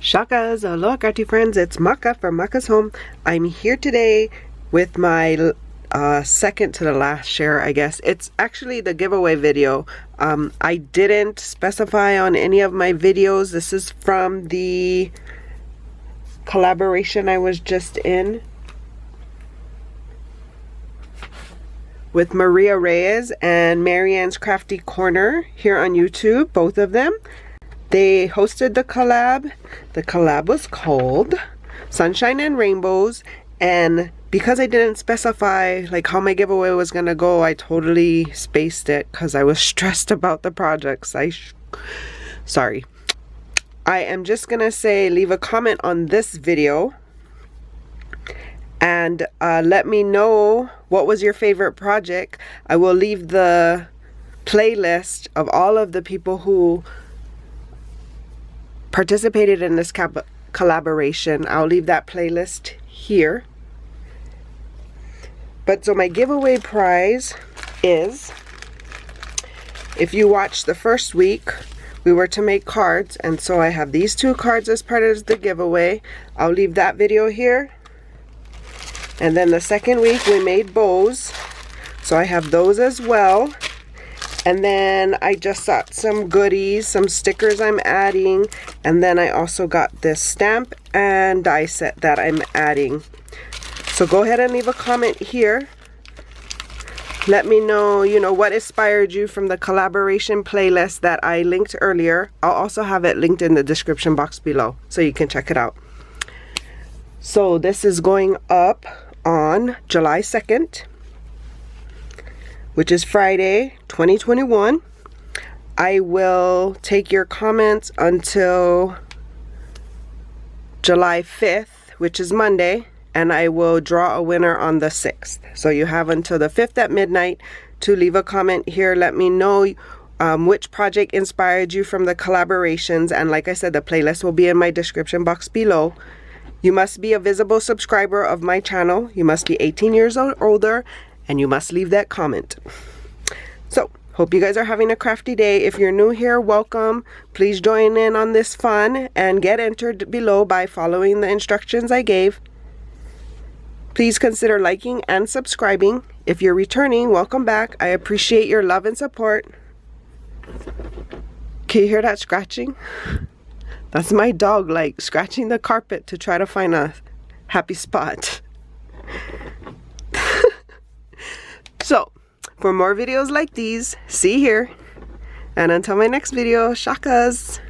Shakas, aloha crafty friends, it's Maka from Makaz Home. I'm here today with my second to the last share, I guess. It's actually the giveaway video. I didn't specify on any of my videos. This is from the collaboration I was just in with Reyes and Mariann's Crafty Corner here on YouTube, both of them. They hosted the collab. The collab was called Sunshine and Rainbows, and because I didn't specify like how my giveaway was gonna go, I totally spaced it because I was stressed about the projects. Sorry. I am just gonna say leave a comment on this video and let me know what was your favorite project. I will leave the playlist of all of the people who participated in this collaboration. I'll leave that playlist here. But so my giveaway prize is, if you watched the first week, we were to make cards, and so I have these two cards as part of the giveaway. I'll leave that video here. And then the second week we made bows, so I have those as well. And then I just got some goodies, some stickers I'm adding, and then I also got this stamp and die set that I'm adding. So go ahead and leave a comment here. Let me know, what inspired you from the collaboration playlist that I linked earlier. I'll also have it linked in the description box below, so you can check it out. So this is going up on July 2nd. Which is Friday, 2021. I will take your comments until July 5th, which is Monday, and I will draw a winner on the 6th. So you have until the 5th at midnight to leave a comment here. Let me know which project inspired you from the collaborations, and like I said, the playlist will be in my description box below. You must be a visible subscriber of my channel. You must be 18 years or older, and you must leave that comment. So, hope you guys are having a crafty day. If you're new here, welcome. Please join in on this fun and get entered below by following the instructions I gave. Please consider liking and subscribing. If you're returning, welcome back. I appreciate your love and support. Can you hear that scratching? That's my dog, like, scratching the carpet to try to find a happy spot. So, for more videos like these, see here. And until my next video, shakas!